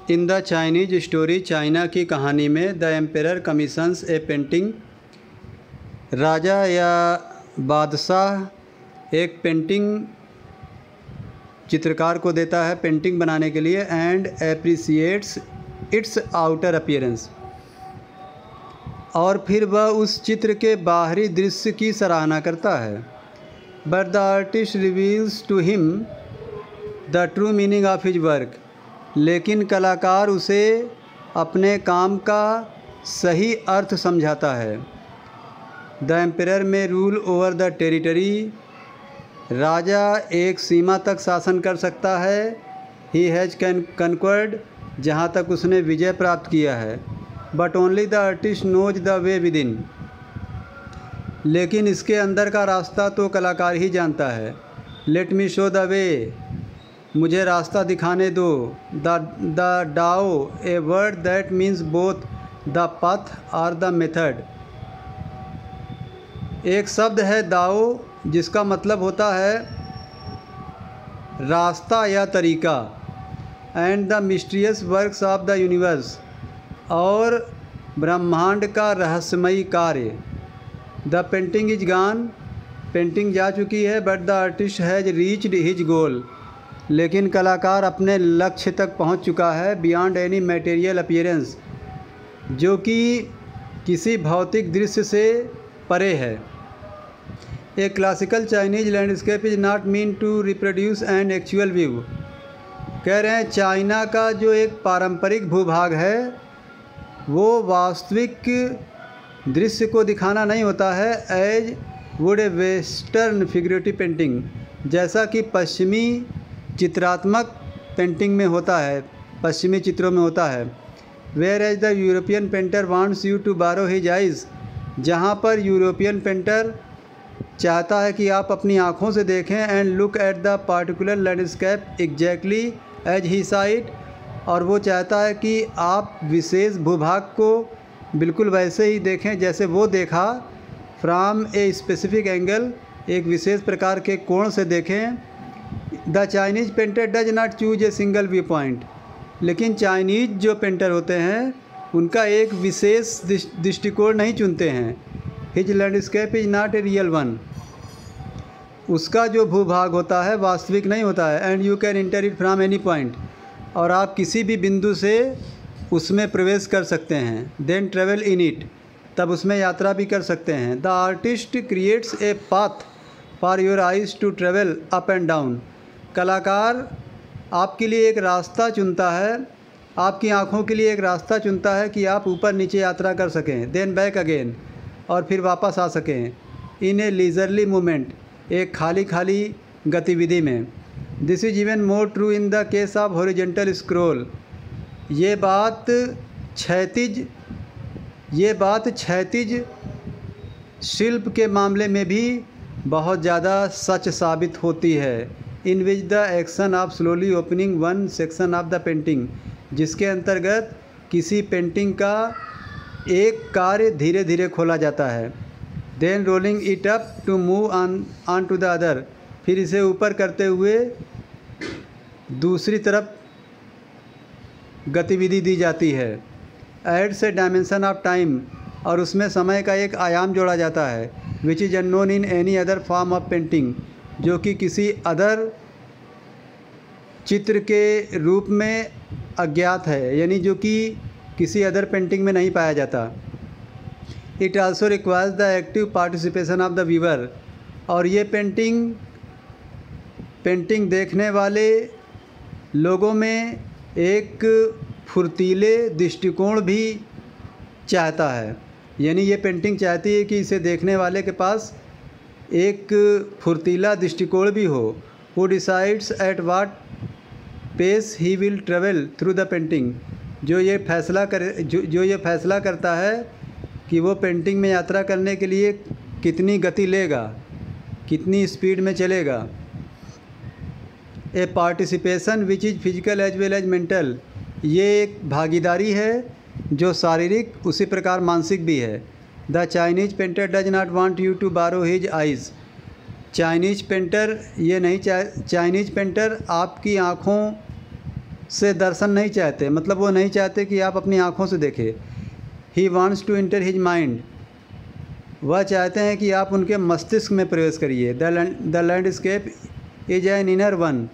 In the Chinese story, China की कहानी में the emperor commissions a painting, राजा या बादशाह एक पेंटिंग चित्रकार को देता है पेंटिंग बनाने के लिए, एंड एप्रिसिएट्स इट्स आउटर अपीयरेंस, और फिर वह उस चित्र के बाहरी दृश्य की सराहना करता है। But the artist reveals to him the true meaning of his work, लेकिन कलाकार उसे अपने काम का सही अर्थ समझाता है। द एम्पेरर में रूल ओवर द टेरिटरी, राजा एक सीमा तक शासन कर सकता है। ही हैज़ कन्क्वर्ड, जहाँ तक उसने विजय प्राप्त किया है। But only the artist knows the way within, लेकिन इसके अंदर का रास्ता तो कलाकार ही जानता है। Let me show the way, मुझे रास्ता दिखाने दो। The Dow, a word that means both the path और द मेथड, एक शब्द है दाओ जिसका मतलब होता है रास्ता या तरीका, and the mysterious works of the universe, और ब्रह्मांड का रहस्यमयी कार्य। The painting is gone, painting जा चुकी है। But the artist has reached his goal, लेकिन कलाकार अपने लक्ष्य तक पहुंच चुका है। बियॉन्ड एनी मटेरियल अपीयरेंस, जो कि किसी भौतिक दृश्य से परे है। A classical Chinese landscape is not mean to reproduce an actual view, कह रहे हैं चाइना का जो एक पारंपरिक भूभाग है वो वास्तविक दृश्य को दिखाना नहीं होता है। As would a western figurative painting, जैसा कि पश्चिमी चित्रात्मक पेंटिंग में होता है, पश्चिमी चित्रों में होता है। Whereas the European painter wants you to borrow his eyes, जहाँ पर यूरोपियन पेंटर चाहता है कि आप अपनी आँखों से देखें। And look at the particular landscape exactly as he saw it, और वो चाहता है कि आप विशेष भूभाग को बिल्कुल वैसे ही देखें जैसे वो देखा। फ्रॉम ए स्पेसिफिक एंगल, एक विशेष प्रकार के कोण से देखें। The Chinese painter does not choose a single view point, लेकिन चाइनीज जो पेंटर होते हैं उनका एक विशेष दृष्टिकोण नहीं चुनते हैं। His landscape is not a real one, उसका जो भूभाग होता है वास्तविक नहीं होता है। And you can inter it from any point, और आप किसी भी बिंदु से उसमें प्रवेश कर सकते हैं। देन ट्रेवल इन इट, तब उसमें यात्रा भी कर सकते हैं। The artist creates a path for your eyes to travel up and down, कलाकार आपके लिए एक रास्ता चुनता है, आपकी आँखों के लिए एक रास्ता चुनता है कि आप ऊपर नीचे यात्रा कर सकें। देन बैक अगेन, और फिर वापस आ सकें। इन ए लीजरली मूवमेंट, एक खाली खाली गतिविधि में। This is even more true in the case of horizontal scroll, ये बात क्षैतिज शिल्प के मामले में भी बहुत ज़्यादा सच साबित होती है। In which the action of slowly opening one section of the painting, जिसके अंतर्गत किसी पेंटिंग का एक कार्य धीरे धीरे खोला जाता है। Then rolling it up to move on to the other, फिर इसे ऊपर करते हुए दूसरी तरफ गतिविधि दी जाती है। Adds a dimension of time, और उसमें समय का एक आयाम जोड़ा जाता है। Which is unknown in any other form of painting, जो कि किसी अदर चित्र के रूप में अज्ञात है, यानी जो कि किसी अदर पेंटिंग में नहीं पाया जाता। It also requires the active participation of the viewer, और ये पेंटिंग देखने वाले लोगों में एक फुर्तीले दृष्टिकोण भी चाहता है, यानी ये पेंटिंग चाहती है कि इसे देखने वाले के पास एक फुर्तीला दृष्टिकोण भी हो। Who decides at what pace he will travel through the painting, जो ये फैसला करता है कि वो पेंटिंग में यात्रा करने के लिए कितनी गति लेगा, कितनी स्पीड में चलेगा। A participation which is physical as well as mental, ये एक भागीदारी है जो शारीरिक उसी प्रकार मानसिक भी है। The Chinese painter does not want you to borrow his eyes, Chinese painter आपकी आँखों से दर्शन नहीं चाहते, मतलब वो नहीं चाहते कि आप अपनी आँखों से देखें। He wants to enter his mind, वह चाहते हैं कि आप उनके मस्तिष्क में प्रवेश करिए। The landscape is an inner one,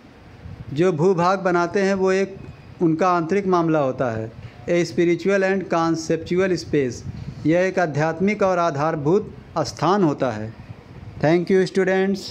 जो भूभाग बनाते हैं वो एक उनका आंतरिक मामला होता है। A spiritual and conceptual space, यह एक आध्यात्मिक और आधारभूत स्थान होता है। Thank you students.